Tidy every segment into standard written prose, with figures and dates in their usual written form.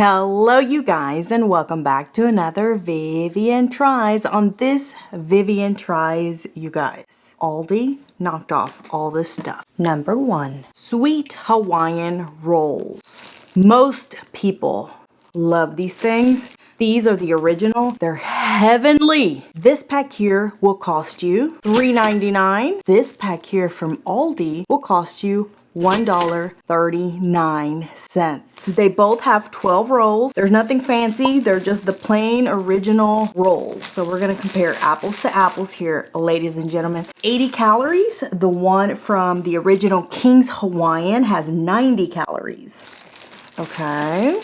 Hello you guys, and welcome back to another Vivian Tries. On this Vivian Tries, you guys, Aldi knocked off all this stuff. Number 1, sweet Hawaiian rolls. Most people love these things. These are the original. They're heavenly. This pack here will cost you $3.99. This pack here from Aldi will cost you $1.39. They both have 12 rolls. There's nothing fancy. They're just the plain original rolls. So we're going to compare apples to apples here, ladies and gentlemen. 80 calories. The one from the original King's Hawaiian has 90 calories. Okay.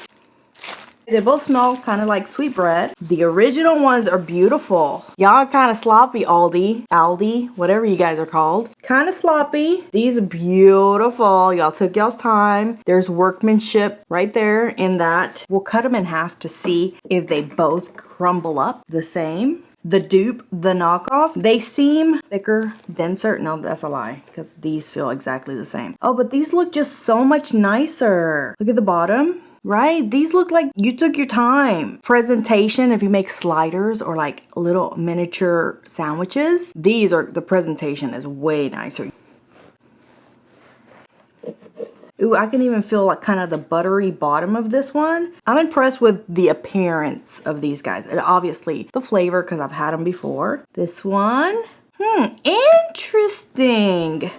They both smell kind of like sweet bread. The original ones are beautiful. Y'all kind of sloppy, Aldi, whatever you guys are called. Kind of sloppy. These are beautiful. Y'all took y'all's time. There's workmanship right there in that. We'll cut them in half to see if they both crumble up the same. The dupe, the knockoff, they seem thicker, denser. No, that's a lie, because these feel exactly the same. Oh, but these look just so much nicer. Look at the bottom. Right? These look like you took your time. Presentation, if you make sliders or like little miniature sandwiches, the presentation is way nicer. Ooh, I can even feel like kind of the buttery bottom of this one. I'm impressed with the appearance of these guys. And obviously the flavor, because I've had them before. This one, interesting.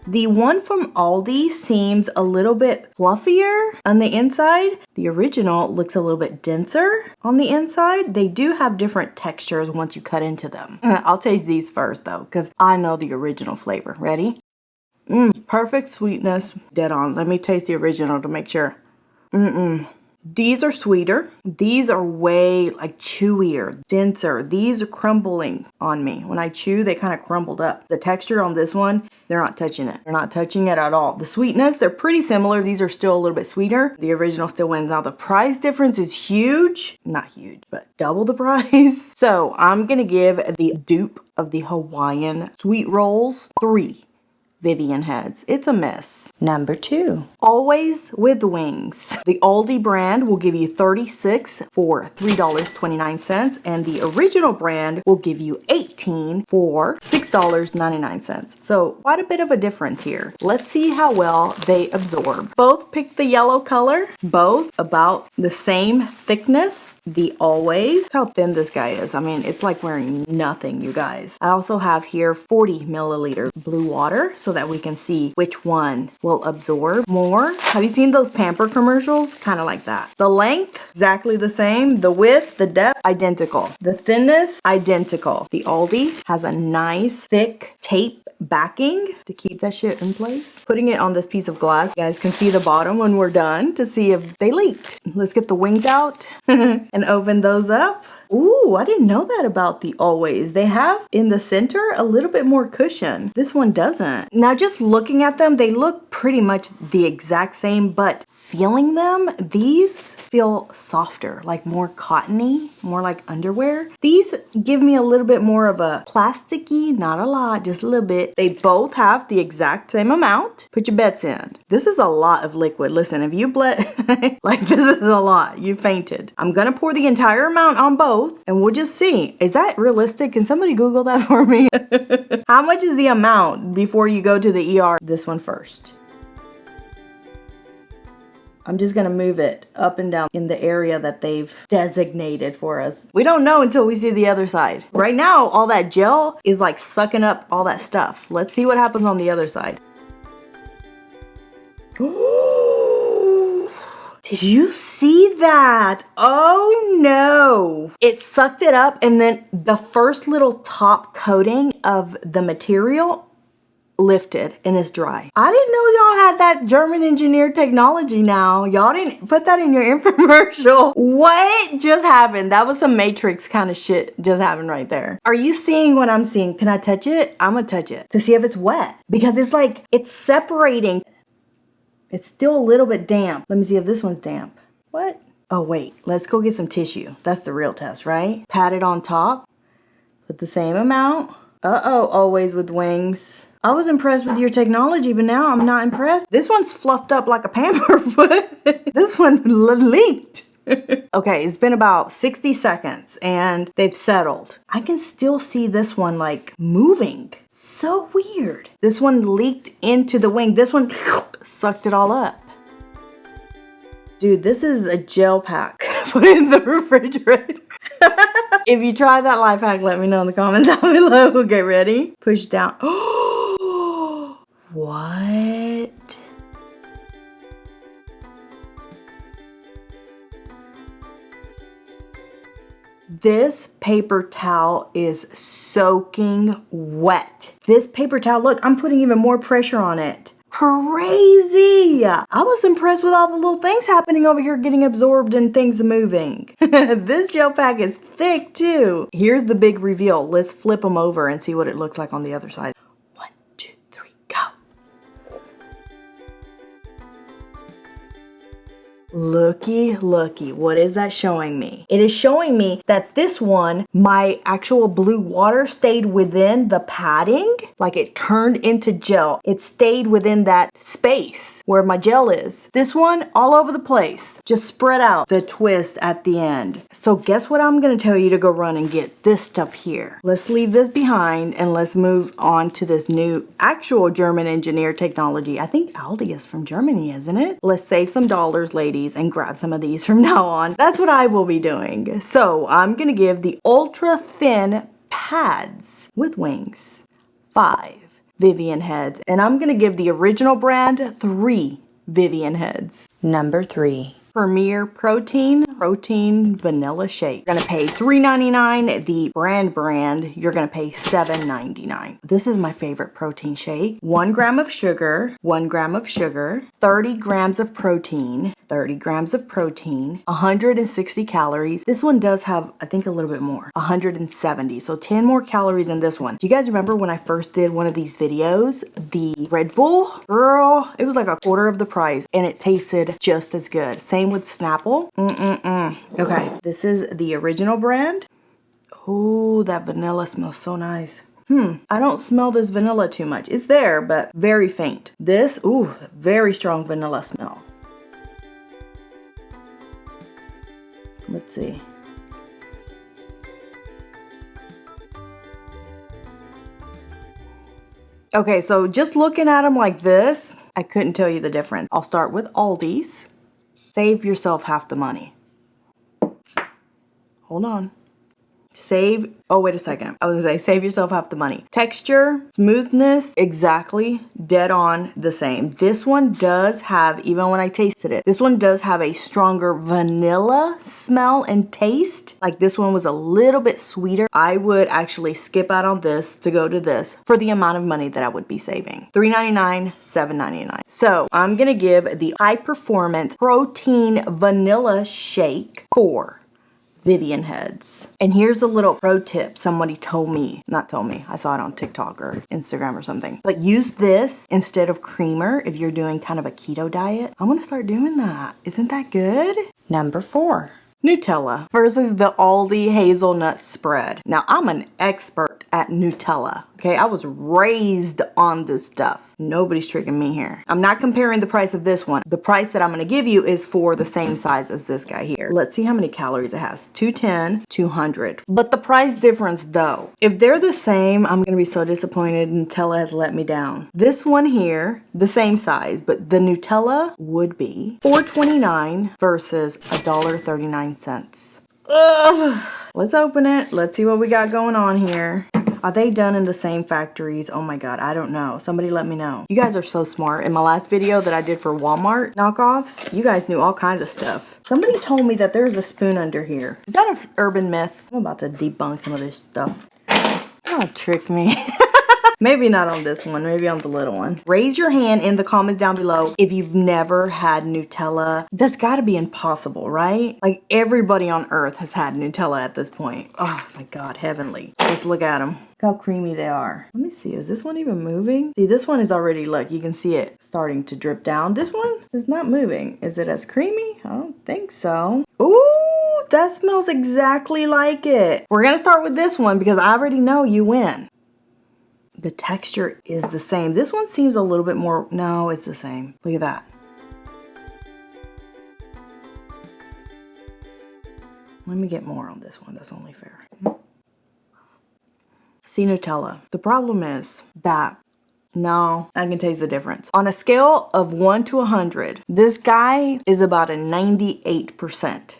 The one from Aldi seems a little bit fluffier on the inside. The original looks a little bit denser on the inside. They do have different textures once you cut into them. I'll taste these first though, because I know the original flavor. Ready? Perfect sweetness. Dead on. Let me taste the original to make sure. These are sweeter. These are way like chewier, denser. These are crumbling on me. When I chew, they kind of crumbled up. The texture on this one, they're not touching it. They're not touching it at all. The sweetness, they're pretty similar. These are still a little bit sweeter. The original still wins. Now the price difference is huge. Not huge, but double the price. So I'm going to give the dupe of the Hawaiian sweet rolls 3 Vivian heads. It's a mess. Number 2, always with wings. The Aldi brand will give you 36 for $3.29, and the original brand will give you 18 for $6.99. So quite a bit of a difference here. Let's see how well they absorb. Both picked the yellow color, both about the same thickness. The Always, how thin this guy is. I mean, it's like wearing nothing, you guys. I also have here 40 milliliter blue water so that we can see which one will absorb more. Have you seen those Pamper commercials? Kind of like that. The length, exactly the same. The width, the depth, identical. The thinness, identical. The Aldi has a nice thick tape backing to keep that shit in place. Putting it on this piece of glass, you guys can see the bottom when we're done to see if they leaked. Let's get the wings out and open those up. Ooh, I didn't know that about the Always. They have in the center a little bit more cushion. This one doesn't. Now just looking at them, they look pretty much the exact same, but feeling them, these feel softer, like more cottony, more like underwear. These give me a little bit more of a plasticky, not a lot, just a little bit. They both have the exact same amount. Put your bets in. This is a lot of liquid. Listen, if you bled, like this is a lot, you fainted. I'm gonna pour the entire amount on both and we'll just see. Is that realistic? Can somebody Google that for me? How much is the amount before you go to the ER? This one first. I'm just going to move it up and down in the area that they've designated for us. We don't know until we see the other side. Right now, all that gel is like sucking up all that stuff. Let's see what happens on the other side. Did you see that? Oh no. It sucked it up, and then the first little top coating of the material lifted and is dry. I didn't know y'all had that German engineered technology now. Y'all didn't put that in your infomercial. What just happened? That was some Matrix kind of shit just happened right there. Are you seeing what I'm seeing? Can I touch it? I'm gonna touch it to see if it's wet, because it's like it's separating. It's still a little bit damp. Let me see if this one's damp. What? Oh wait, let's go get some tissue. That's the real test, right? Pat it on top. Put the same amount. Uh-oh, Always with wings. I was impressed with your technology, but now I'm not impressed. This one's fluffed up like a pamper, but this one leaked. Okay, it's been about 60 seconds and they've settled. I can still see this one like moving. So weird. This one leaked into the wing. This one sucked it all up. Dude, this is a gel pack. Put it in the refrigerator. If you try that life hack, let me know in the comments down below. Okay, ready? Push down. What? This paper towel is soaking wet. This paper towel, look, I'm putting even more pressure on it. Crazy! I was impressed with all the little things happening over here getting absorbed and things moving. This gel pack is thick too. Here's the big reveal. Let's flip them over and see what it looks like on the other side. 1, 2, 3, go. Looky, looky, what is that showing me? It is showing me that this one, my actual blue water stayed within the padding, like it turned into gel. It stayed within that space where my gel is. This one, all over the place, just spread out the twist at the end. So guess what I'm gonna tell you to go run and get this stuff here. Let's leave this behind and let's move on to this new actual German engineer technology. I think Aldi is from Germany, isn't it? Let's save some dollars, ladies, and grab some of these from now on. That's what I will be doing. So I'm gonna give the ultra thin pads with wings 5 Vivian heads, and I'm gonna give the original brand 3 Vivian heads. Number 3. Premier Protein Vanilla Shake. You're gonna pay $3.99. The brand, you're gonna pay $7.99. This is my favorite protein shake. 1 gram of sugar, 1 gram of sugar, 30 grams of protein, 30 grams of protein, 160 calories. This one does have, I think, a little bit more, 170. So 10 more calories in this one. Do you guys remember when I first did one of these videos? The Red Bull, girl, it was like a quarter of the price and it tasted just as good. Same with Snapple. Okay, this is the original brand. Oh, that vanilla smells so nice. I don't smell this vanilla too much. It's there, but very faint. This, ooh, very strong vanilla smell. Let's see. Okay, so just looking at them like this, I couldn't tell you the difference. I'll start with Aldi's. Save yourself half the money. Hold on. Oh, wait a second. I was gonna say, save yourself half the money. Texture, smoothness, exactly dead on the same. This one does have, even when I tasted it, this one does have a stronger vanilla smell and taste. Like this one was a little bit sweeter. I would actually skip out on this to go to this for the amount of money that I would be saving. $3.99, $7.99. So I'm gonna give the High Performance Protein Vanilla Shake 4 Vivian heads. And here's a little pro tip somebody told me, not told me, I saw it on TikTok or Instagram or something. But use this instead of creamer if you're doing kind of a keto diet. I'm gonna start doing that. Isn't that good? Number 4. Nutella versus the Aldi hazelnut spread. Now, I'm an expert at Nutella, okay? I was raised on this stuff. Nobody's tricking me here. I'm not comparing the price of this one. The price that I'm gonna give you is for the same size as this guy here. Let's see how many calories it has. 210, 200. But the price difference though, if they're the same, I'm gonna be so disappointed. Nutella has let me down. This one here, the same size, but the Nutella would be $4.29 versus $1.39. Ugh. Let's open it. Let's see what we got going on here. Are they done in the same factories? Oh my God, I don't know. Somebody let me know. You guys are so smart. In my last video that I did for Walmart knockoffs, you guys knew all kinds of stuff. Somebody told me that there's a spoon under here. Is that an urban myth? I'm about to debunk some of this stuff. Don't trick me. Maybe not on this one, maybe on the little one. Raise your hand in the comments down below if you've never had Nutella. That's gotta be impossible, right? Like everybody on earth has had Nutella at this point. Oh my God, heavenly. Let's look at them. Look how creamy they are. Let me see, is this one even moving? See, this one is already, look, you can see it starting to drip down. This one is not moving. Is it as creamy? I don't think so. Ooh, that smells exactly like it. We're gonna start with this one because I already know you win. The texture is the same. This one seems a little bit more, no, it's the same. Look at that. Let me get more on this one. That's only fair. See, Nutella. The problem is that, no, I can taste the difference. On a scale of 1 to 100, this guy is about a 98%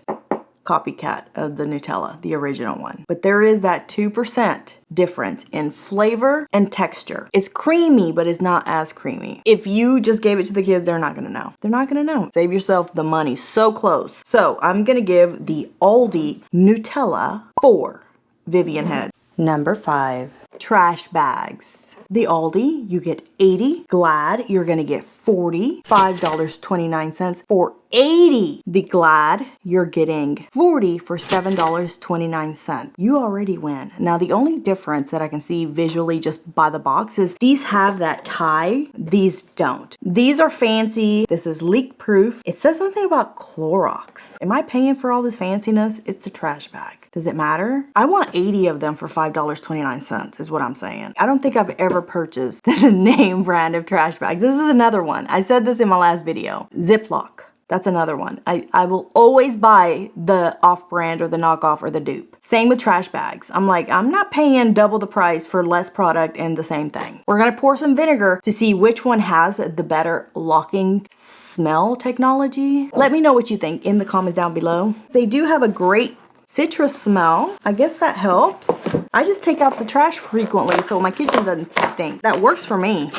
copycat of the Nutella, the original one. But there is that 2% difference in flavor and texture. It's creamy, but it's not as creamy. If you just gave it to the kids, they're not gonna know. They're not gonna know. Save yourself the money. So close. So I'm gonna give the Aldi Nutella 4 Vivian heads. Number 5, trash bags. The Aldi, you get 80. Glad, you're gonna get 40. $5.29 for 80. The Glad, you're getting 40 for $7.29. You already win. Now, the only difference that I can see visually just by the box is these have that tie. These don't. These are fancy. This is leak proof. It says something about Clorox. Am I paying for all this fanciness? It's a trash bag. Does it matter? I want 80 of them for $5.29 is what I'm saying. I don't think I've ever purchased the name brand of trash bags. This is another one. I said this in my last video. Ziploc. That's another one. I will always buy the off-brand or the knockoff or the dupe. Same with trash bags. I'm like, I'm not paying double the price for less product and the same thing. We're gonna pour some vinegar to see which one has the better locking smell technology. Let me know what you think in the comments down below. They do have a great citrus smell. I guess that helps. I just take out the trash frequently so my kitchen doesn't stink. That works for me.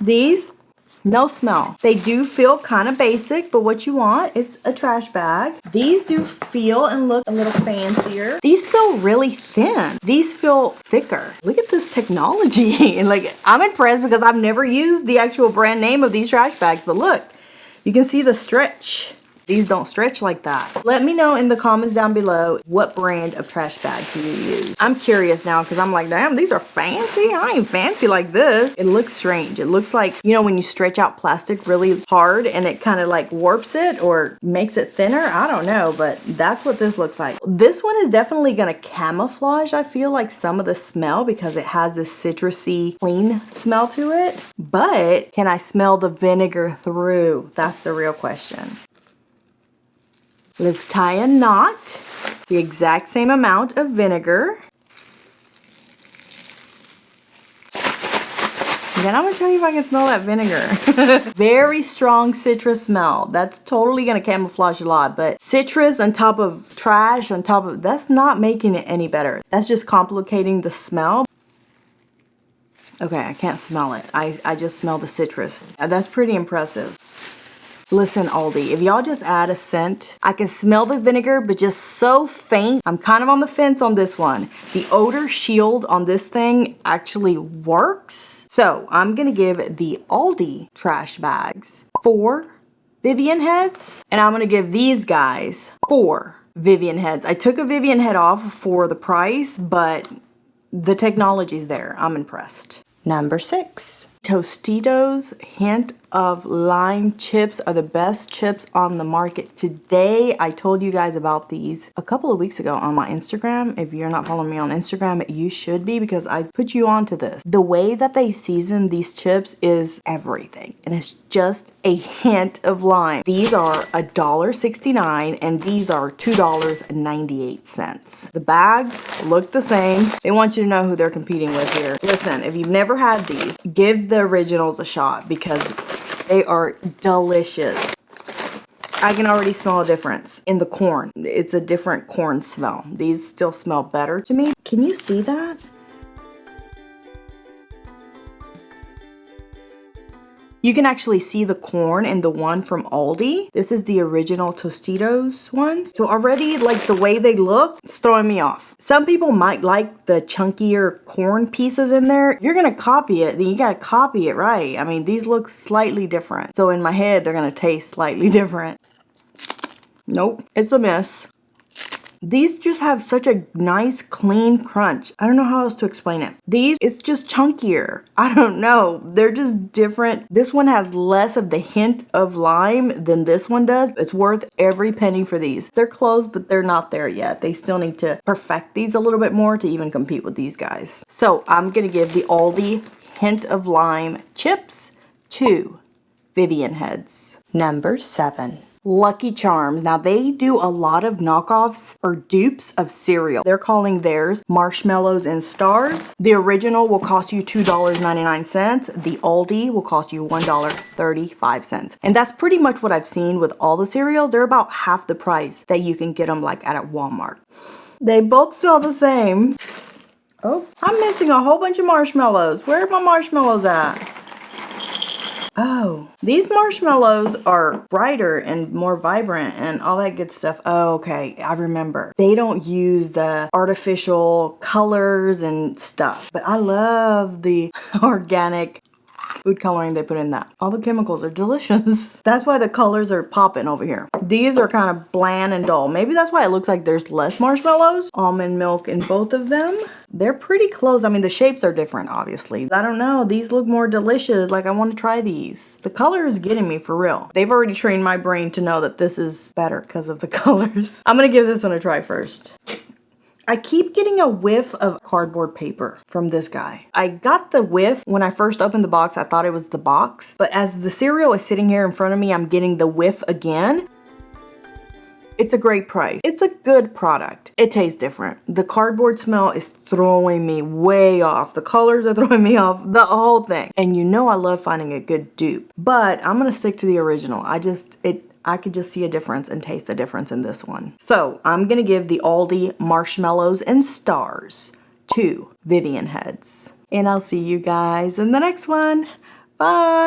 These, no smell. They do feel kind of basic, but what you want is a trash bag. These do feel and look a little fancier. These feel really thin. These feel thicker. Look at this technology. And like, I'm impressed because I've never used the actual brand name of these trash bags, but look, you can see the stretch. These don't stretch like that. Let me know in the comments down below what brand of trash bags you use. I'm curious now because I'm like, damn, these are fancy. I ain't fancy like this. It looks strange. It looks like, you know, when you stretch out plastic really hard and it kind of like warps it or makes it thinner. I don't know, but that's what this looks like. This one is definitely gonna camouflage, I feel like, some of the smell because it has this citrusy, clean smell to it. But can I smell the vinegar through? That's the real question. Let's tie a knot, the exact same amount of vinegar. Then I'm gonna tell you if I can smell that vinegar. Very strong citrus smell. That's totally gonna camouflage a lot, but citrus on top of trash, on top of, that's not making it any better. That's just complicating the smell. Okay, I can't smell it. I just smell the citrus. That's pretty impressive. Listen, Aldi, if y'all just add a scent, I can smell the vinegar, but just so faint. I'm kind of on the fence on this one. The odor shield on this thing actually works. So I'm gonna give the Aldi trash bags 4 Vivian heads, and I'm gonna give these guys 4 Vivian heads. I took a Vivian head off for the price, but the technology's there. I'm impressed. Number 6. Tostitos hint of lime chips are the best chips on the market today. I told you guys about these a couple of weeks ago on my Instagram. If you're not following me on Instagram, you should be because I put you onto this. The way that they season these chips is everything, and it's just a hint of lime. These are $1.69 and these are $2.98. The bags look the same. They want you to know who they're competing with here. Listen, if you've never had these, give the originals a shot because they are delicious. I can already smell a difference in the corn. It's a different corn smell. These still smell better to me. Can you see that? You can actually see the corn in the one from Aldi. This is the original Tostitos one. So already, like, the way they look, it's throwing me off. Some people might like the chunkier corn pieces in there. If you're gonna copy it, then you gotta copy it right. I mean, these look slightly different. So in my head, they're gonna taste slightly different. Nope, it's a miss. These just have such a nice clean crunch. I don't know how else to explain it. These, it's just chunkier. I don't know. They're just different. This one has less of the hint of lime than this one does. It's worth every penny for these. They're closed, but they're not there yet. They still need to perfect these a little bit more to even compete with these guys. So I'm gonna give the Aldi hint of lime chips 2 Vivian heads. Number 7. Lucky Charms. Now they do a lot of knockoffs or dupes of cereal. They're calling theirs Marshmallows and Stars. The original will cost you $2.99. The Aldi will cost you $1.35. And that's pretty much what I've seen with all the cereals. They're about half the price that you can get them like at Walmart. They both smell the same. Oh, I'm missing a whole bunch of marshmallows. Where are my marshmallows at? Oh, these marshmallows are brighter and more vibrant and all that good stuff. Oh, okay, I remember. They don't use the artificial colors and stuff, but I love the organic food coloring they put in that. All the chemicals are delicious. That's why the colors are popping over here. These are kind of bland and dull. Maybe that's why it looks like there's less marshmallows. Almond milk in both of them. They're pretty close. I mean, the shapes are different, obviously. I don't know. These look more delicious. Like, I want to try these. The color is getting me for real. They've already trained my brain to know that this is better because of the colors. I'm going to give this one a try first. I keep getting a whiff of cardboard paper from this guy. I got the whiff when I first opened the box. I thought it was the box. But as the cereal is sitting here in front of me, I'm getting the whiff again. It's a great price. It's a good product. It tastes different. The cardboard smell is throwing me way off. The colors are throwing me off. The whole thing. And you know I love finding a good dupe. But I'm going to stick to the original. I could just see a difference and taste a difference in this one. So I'm going to give the Aldi Marshmallows and Stars 2 Vivian heads. And I'll see you guys in the next one. Bye.